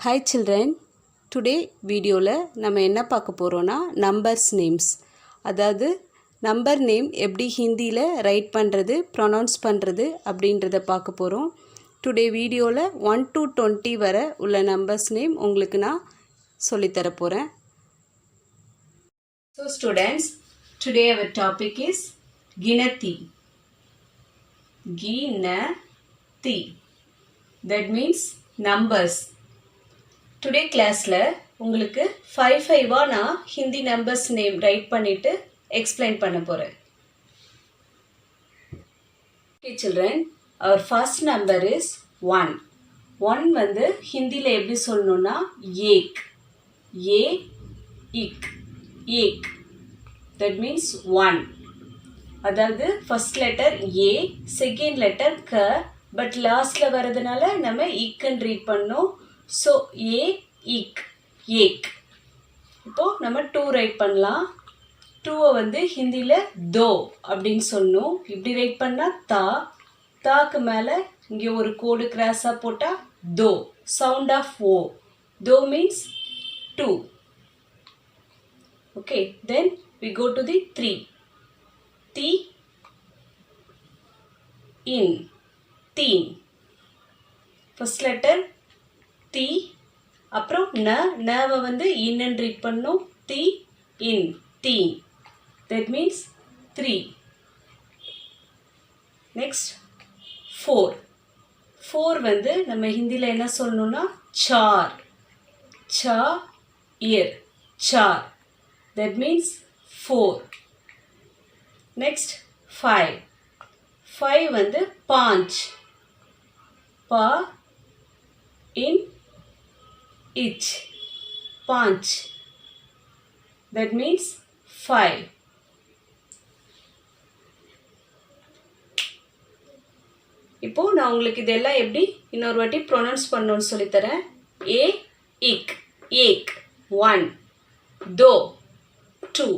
Hi children, today வீடியோவில் நம்ம என்ன பார்க்க போகிறோன்னா நம்பர்ஸ் நேம்ஸ். அதாவது நம்பர் நேம் எப்படி ஹிந்தியில் ரைட் பண்ணுறது, ப்ரொனவுன்ஸ் பண்ணுறது அப்படின்றத பார்க்க போகிறோம். டுடே வீடியோவில் 1 to 20 வரை உள்ள நம்பர்ஸ் நேம் உங்களுக்கு நான் சொல்லித்தர போகிறேன். So students, today our topic is Ginati. Ginati. That means numbers. Today கிளாஸில் உங்களுக்கு 5 நான் ஹிந்தி நம்பர்ஸ் நேம் ரைட் பண்ணிவிட்டு எக்ஸ்பிளைன் பண்ண போகிறேன். Okay children, our first number is 1. 1 வந்து ஹிந்தியில் எப்படி சொல்லணுன்னா ஏக், ஏ இக், ஏக். That means 1. அதாவது first letter A, second letter க, பட் லாஸ்டில் வர்றதுனால நம்ம இக்குன்னு ரீட் பண்ணோம். ஸோ ஏ இக், ஏக். இப்போது நம்ம 2 ரைட் பண்ணலாம். 2 வந்து ஹிந்தியில் தோ அப்படின்னு சொன்னோம். இப்படி ரைட் பண்ணால் தா, தாக்கு மேலே இங்கே ஒரு கோடு கிராஸாக போட்டால் தோ, சவுண்ட் ஆஃப் ஓ. தோ means 2. Okay, then we go to the 3. தி இன், தீன். ஃபர்ஸ்ட் லெட்டர் தி, அப்புறம் நவை வந்து இன்னன்னு ரீட் பண்ணோம். தி இன், தீன். That means 3. நெக்ஸ்ட் 4. 4 வந்து நம்ம ஹிந்தியில் என்ன சொல்லணும்னா சார், சா இர், சார். That means 4. நெக்ஸ்ட் 5. 5 வந்து பாஞ்ச், பா இன் ich, panch. That means 5. இப்போ நான் உங்களுக்கு இதெல்லாம் எப்படி இன்னொரு வாட்டி ப்ரொனவுன்ஸ் பண்ணணும்னு சொல்லித்தரேன். ஏ இக், ஏக் 1. தோ 2.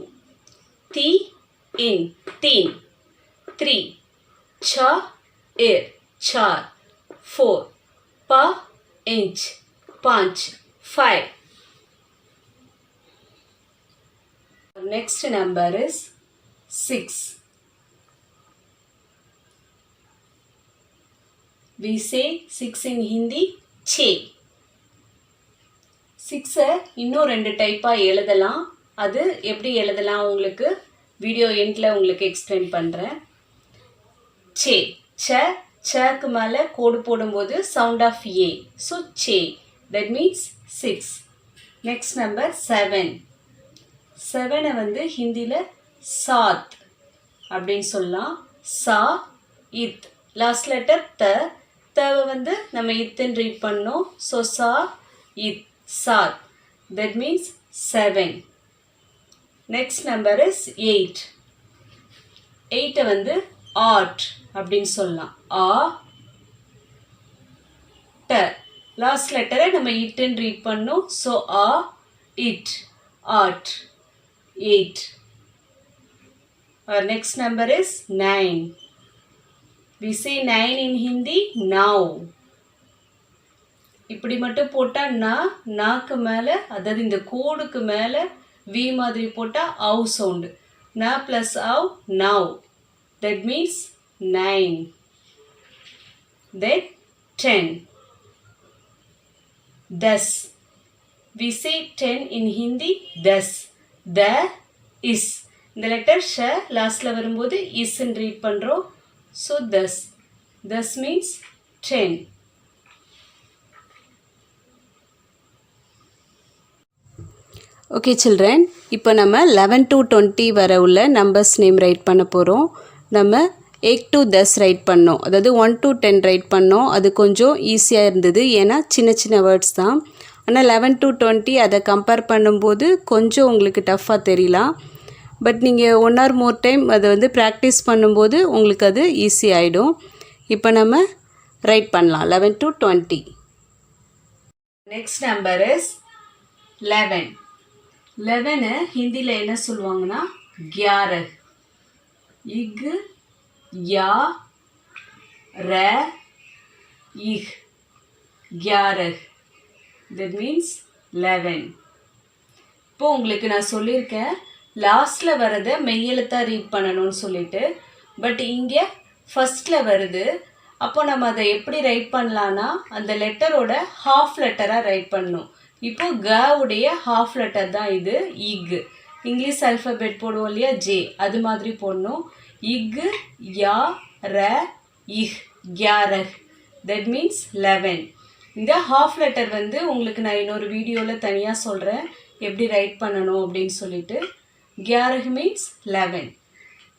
தி இன், தீன் 3. சா இர், சார் 4. பா inch, Panch 5. Next number is 6. We say 6 in Hindi, che. 6 இன்னும் 2 டைப்பாக எழுதலாம். அது எப்படி எழுதலாம் உங்களுக்கு வீடியோ எண்டில் உங்களுக்கு எக்ஸ்பிளைன் பண்ணுறேன். சே, சக்கு மேலே கோடு போடும்போது sound of a. So say, that means 6. Next number 7. 7 வந்து ஹிந்தியில் சாத் அப்படின்னு சொல்லலாம். சா இத், லாஸ்ட் லெட்டர் த, தவை வந்து நம்ம இத்துன்னு ரீட் பண்ணோம். ஸோ சா இத், சாத். That means 7. Next number is 8. 8 வந்து ஆட் அப்படின்னு சொல்லலாம். ஆ ட, லாஸ்ட் லெட்டரை நம்ம இட்டுன்னு ரீட் பண்ணோம். ஸோ ஆ இட், ஆட். 8. Next number is 9. We say 9 in Hindi now. இப்படி மட்டும் போட்டால் நாக்கு மேலே, அதாவது இந்த கோடுக்கு மேலே வி மாதிரி போட்டால் அவு சவுண்டு. ந ப்ளஸ் அவு, now. That means 9. Then 10. 10. We say 10 in Hindi, 10. The is. இந்த லெட்டர் ஷ லாஸ்டில் வரும்போது இஸ்ன்னு ரீட் பண்ணுறோம். ஸோ தஸ், தஸ் மீன்ஸ் 10. ஓகே சில்ட்ரன், இப்போ நம்ம 11 to 20 வரை உள்ள நம்பர்ஸ் நேம் ரைட் பண்ண போகிறோம். நம்ம 8 to 10 ரைட் பண்ணோம். அதாவது 1 to 10 ரைட் பண்ணோம். அது கொஞ்சம் ஈஸியாக இருந்தது, ஏன்னா சின்ன சின்ன வேர்ட்ஸ் தான். ஆனால் 11 to 20 அதை கம்பேர் பண்ணும்போது கொஞ்சம் உங்களுக்கு டஃப்பாக தெரியலாம். பட் நீங்கள் 1 or more டைம் அதை வந்து ப்ராக்டிஸ் பண்ணும்போது உங்களுக்கு அது ஈஸி ஆகிடும். இப்போ நம்ம ரைட் பண்ணலாம் 11 to 20. Next number is 11. 11 ஹிந்தியில் என்ன சொல்லுவாங்கன்னா 11. இக், யா, ர, இஹ், 11. that means 11. இப்போ உங்களுக்கு நான் சொல்லியிருக்கேன் லாஸ்ட்டில் வரதை மெய்யெழுத்தாக ரீட் பண்ணணும்னு சொல்லிட்டு, பட் இங்கே ஃபஸ்ட்டில் வருது. அப்போ நம்ம அதை எப்படி ரைட் பண்ணலான்னா அந்த லெட்டரோட ஹாஃப் லெட்டராக ரைட் பண்ணணும். இப்போ உடைய ஹாஃப் லெட்டர் தான் இது இக். இங்கிலீஷ் ஆல்ஃபபெட் போடுவோம் இல்லையா, ஜே, அது மாதிரி போடணும். இக் யா ர இஹ் 11. That means 11. இந்த ஹாஃப் லெட்டர் வந்து உங்களுக்கு நான் இன்னொரு வீடியோவில் தனியாக சொல்கிறேன் எப்படி ரைட் பண்ணணும் அப்படின்னு சொல்லிட்டு. 11 means 11.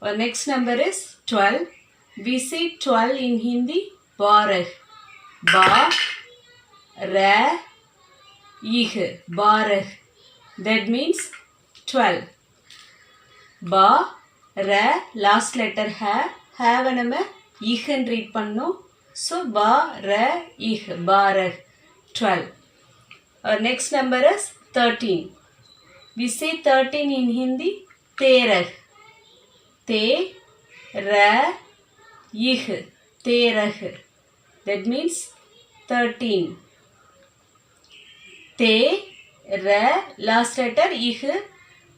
Our next number is 12. We say 12 in Hindi, 12. Ba, ra, ih, 12. That means 12. Ba, ra, last letter ha, have நம்ம ih and read பண்ணோம். So ba, ra, ih, 12. 12. Our next number is 13. We say 13 in Hindi, 13. Te, ra, ih, 13. That means 13. Te, ra, last letter ih,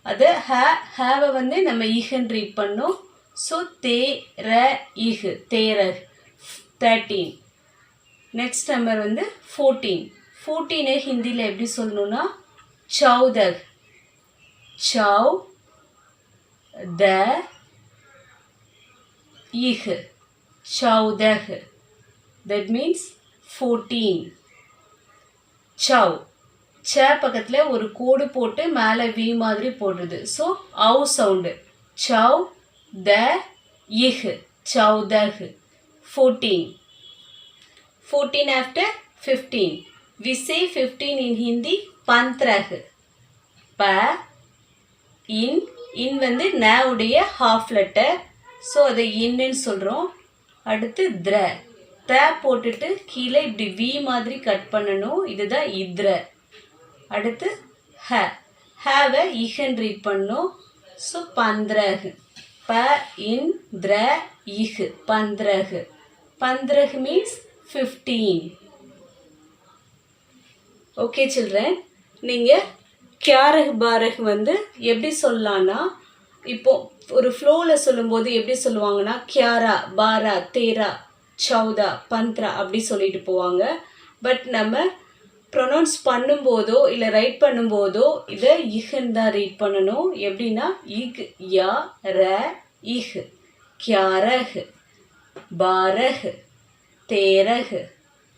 அது have வந்து நம்ம ih read பண்ணோம். So te, ra, ih, 13. 13. Next number வந்து 14. 14 ஹிந்தியில் எப்படி சொல்லணும்னா 14. Chau, the, ih, chaudah. That means 14. Chau. ச பக்கத்தில் ஒரு கோடு போட்டு மேலே வி மாதிரி போடுறது. ஸோ அவு sound. Chou the இஹ், சௌதஹ். 14. 14 after 15. We say 15 in Hindi, 15. ப, இன் வந்து ந உடைய ஹாஃப் லெட்டர். ஸோ அதை இன்னுன்னு சொல்கிறோம். அடுத்து த்ர. த போட்டுட்டு கீழே இப்படி வி மாதிரி கட் பண்ணணும். இதுதான் இத்ர. அடுத்து ஹ. ஹேவை இஹன் ரீட் பண்ணணும். ஸோ 15. ப, இன், த்ர, இஹ், 15. 15 means 15. ஓகே சில்ட்ரன், நீங்கள் கியாரஹ் பாரஹ் வந்து எப்படி சொல்லலான்னா, இப்போது ஒரு ஃப்ளோவில் சொல்லும்போது எப்படி சொல்லுவாங்கன்னா கியாரா, பாரா, தேரா, சௌதா, 15 அப்படி சொல்லிட்டு போவாங்க. பட் நம்ம ப்ரொனவுன்ஸ் பண்ணும்போதோ இல்லை ரைட் பண்ணும்போதோ இதை இஹ்ன்னு தான் ரீட் பண்ணணும். எப்படின்னா இக் யா ர இஹ், கியாரஹ், பாரஹ், தேரஹ்,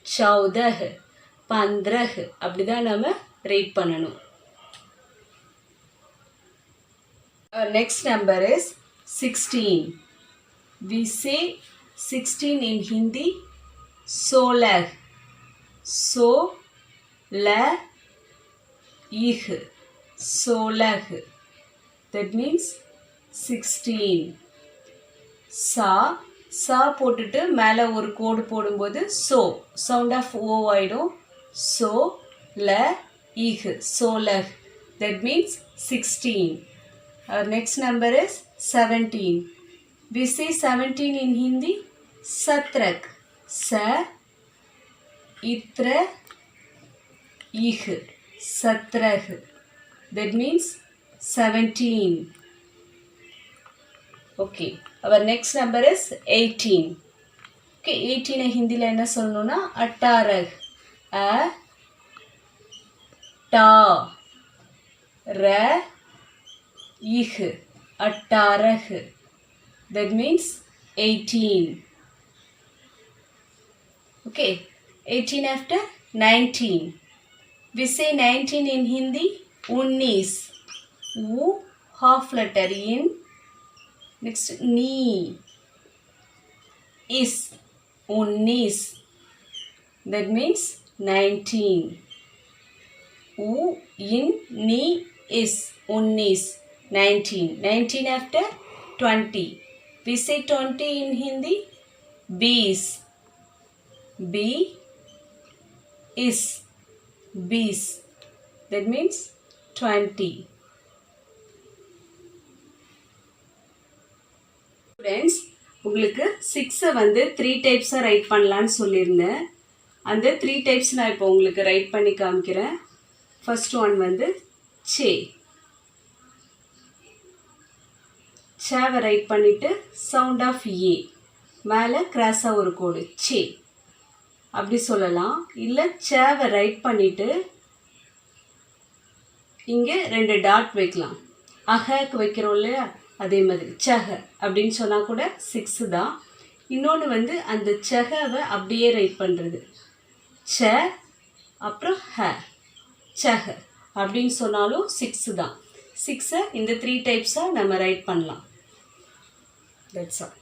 சௌதஹ், 15 அப்படி தான் நம்ம ரீட் பண்ணணும். Our next number is 16. We say 16 in Hindi, 16. So, la, ih, 16. That means 16. சா போட்டுட்டு மேலே ஒரு கோடு போடும்போது ஸோ சவுண்ட் ஆஃப் ஓ ஆயிடும். ஸோ ல இஹ், சோலஹ். That means 16. Our next number is 17. We say 17 in Hindi, satrak. Sa, itra, ih, satrah. That means 17. Okay. Our next number is 18. Okay, 18 ஹிந்தியில் என்ன சொல்லணும்னா 18. அ, டா, ர, இஹ், 18. That means 18. Okay, 18 after 19. We say 19 in Hindi, 19. U, half letter in. Next, ni, is, 19. That means 19. U, in, ni, is, 19. 19. 19 after 20. We say 20 in Hindi, bees. B, is, bees. That means 20. Friends, உங்களுக்கு 6 வந்து 3 டைப்ஸாக right பண்ணலான்னு சொல்லியிருந்தேன். அந்த 3 types நான் இப்போ உங்களுக்கு right பண்ணி காமிக்கிறேன். ஃபர்ஸ்ட் ஒன் வந்து சே. சேவை ரைட் பண்ணிவிட்டு சவுண்ட் ஆஃப் ஏ மேலே கிராஸாக ஒரு கோடு சே அப்படி சொல்லலாம். இல்லை சேவை ரைட் பண்ணிவிட்டு இங்கே 2 டாட் வைக்கலாம். அஹக்கு வைக்கிறோம் இல்லையா, அதே மாதிரி சஹ அப்படின்னு சொன்னால் கூட 6 தான். இன்னொன்று வந்து அந்த சஹவை அப்படியே ரைட் பண்ணுறது ச அப்புறம் ஹ சஹ அப்படின்னு சொன்னாலும் 6 தான். 6 இந்த 3 டைப்ஸாக நம்ம ரைட் பண்ணலாம். That's all.